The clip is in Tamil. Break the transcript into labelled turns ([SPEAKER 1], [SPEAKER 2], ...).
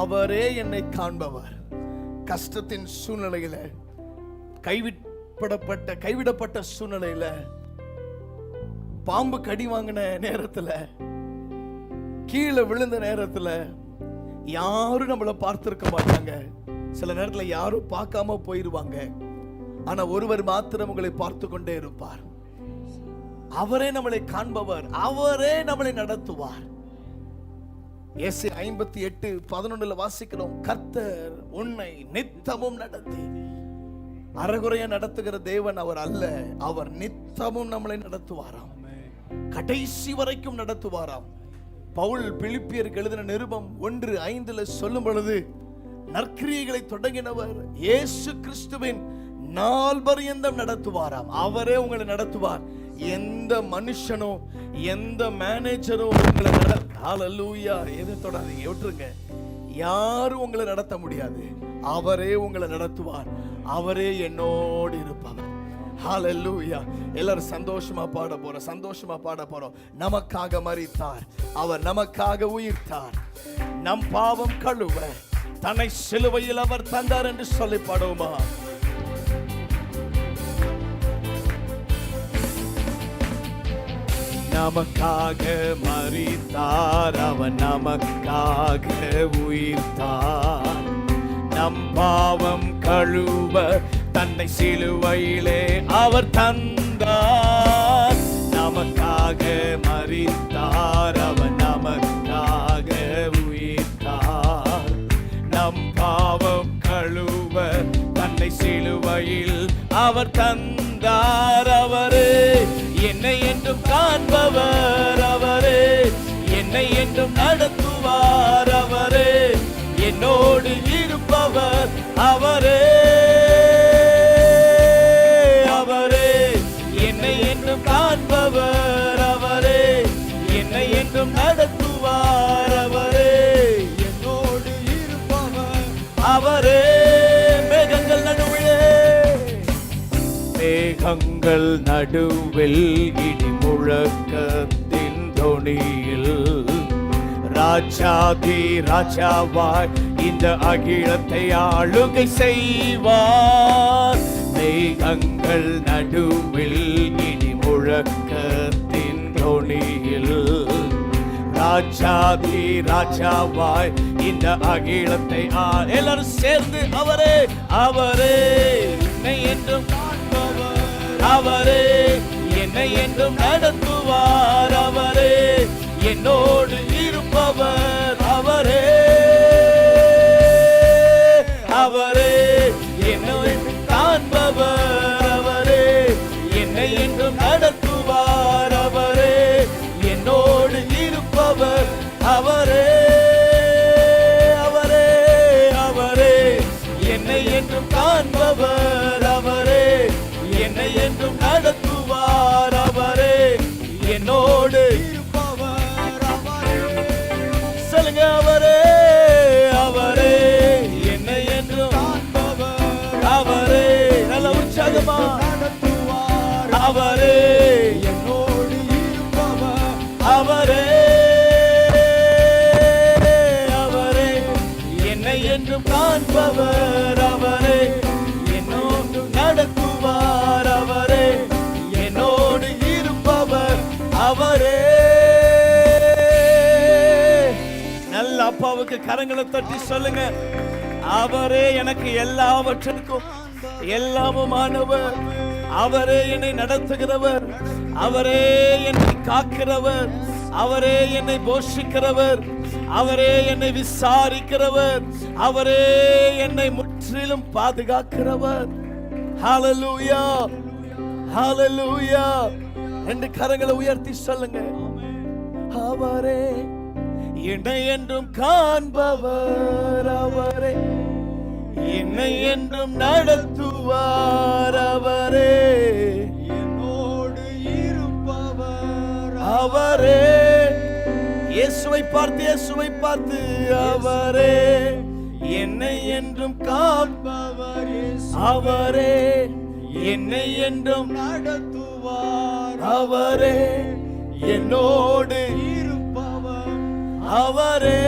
[SPEAKER 1] அவரே என்னை காண்பவர். கஷ்டத்தின் சூழ்நிலையில, கைவிடப்பட்ட சூழ்நிலையில, பாம்பு கடி வாங்கின நேரத்துல, கீழே விழுந்த நேரத்துல யாரும் நம்மளை பார்த்திருக்க மாட்டாங்க. சில நேரத்துல யாரும் பார்க்காம போயிருவாங்க. ஆனா ஒருவர் மாத்திரம் உங்களை பார்த்து கொண்டே இருப்பார். அவரே நம்மளை காண்பவர், அவரே நம்மளை நடத்துவார். ஏசாயா 58:11 வாசிக்கிறோம், கர்த்தர் உன்னை நித்தமும் நடத்தி. அறகுறையா நடத்துகிற தேவன் அவர் அல்ல, அவர் நித்தமும் நம்மளை நடத்துவாராம், கடைசி வரைக்கும் நடத்துவாராம். பவுல் பிலிப்பியருக்கு எழுதின நிருபம் 1:5 சொல்லும் பொழுது, நற்கிரியைகளை தொடங்கினவர் இயேசு கிறிஸ்துவின் நாள் பரியந்தம் நடத்துவாராம். அவரே உங்களை நடத்துவார். எந்த மனுஷனோ எந்த மேனேஜரோ உங்களை ஹல்லேலூயா எதை தொடாதீங்க, விட்டுருங்க. யாரும் உங்களை நடத்த முடியாது. அவரே உங்களை நடத்துவார். அவரே என்னோடு இருப்பவர். ஹல்லேலூயா. எல்லாரும் சந்தோஷமா பாட போறோம். நமக்காக மரித்தார், அவர் நமக்காக உயிர்த்தார், நம் பாவம் கழுவ தன்னை சிலுவையில் அவர் தந்தார் என்று சொல்லி பாடுவோமா? நமக்காக மரித்தார், அவர் நமக்காக உயிர்த்தார், நம் பாவம் கழுவ தன்னை சிலுவையிலே அவர் தந்தார். நமக்காக மரித்தார், அவர் நமக்காக உயிர்த்தார், நம் பாவம் கழுவ தன்னை சிலுவையில் அவர் தந்தார். அவரே என்னை என்றும் காண்பவர், அவரே என்னை என்றும் நடத்துவார், அவரே என்னோடு இருப்பவர், அவரே அவரே என்னை என்றும் காண்பவர், அவரே என்னை என்றும் நடத்துவார், அவரே என்னோடு இருப்பவர், அவரே. மேகங்கள் நடுவில் இடி முழக்கத்தின் தொனியில் ராஜாதி ராஜாவாய் இந்த அகிலத்தை ஆளுகை செய்வார். மேகங்கள் நடுவில் இடி முழக்கத்தின் தொனியில் ராஜாதி ராஜாவாய் இந்த அகிலத்தை எல்லாரும் சேர்ந்து அவரே அவரே என்னை என்றும் அவரே என்னை என்றும் நடத்துவார், அவரே என்னோடு இருப்பவர், அவரே அவரே என்னை காண்பவர், அவரே என்னை என்றும் நடத்துவார், அவரே என்னோடு இருப்பவர், அவரே அவரே அவரே என்னை என்றும் காண்பவர், அவரே என்னை என்றும் நடத்துவார், அவரே என்னோடு இருப்பவர், அவரே சொல்லுங்க, அவரே அவரே என்னை என்றும் காண்பவர், அவரே நல்ல உற்சாகமா நடத்துவார், அவரே என்னோடு இருப்பவர், அவரே அவரே என்னை என்றும் காண்பவர், அவரே என்னோடு நடத்துவார், அவரே என்னோடு இருப்பவர், அவரே. நல்ல அப்பாவுக்கு கரங்களை தட்டி சொல்லுங்க, அவரே எனக்கு எல்லாவற்றிற்கும் எல்லாமுமானவர், அவரே என்னை நடத்துகிறவர், அவரே என்னை காக்கிறவர், அவரே என்னை போஷிக்கிறவர், அவரே என்னை விசாரிக்கிறவர், அவரே என்னை முற்றிலும் பாதுகாக்கிறவர். ஹல்லேலூயா ஹல்லேலூயா. ரெண்டு கரங்களை உயர்த்தி சொல்லுங்க, அவரே என்னை என்றும் காண்பவர், அவரே என்னை என்றும் நடத்துவார், அவரே என்னோடு இருப்பவர், அவரே இயேசுவை பார்த்து அவரே என்னை என்றும் காண்பவர், அவரே என்னை என்றும் நடத்துவார், அவரே என்னோடு இருப்பவர், அவரே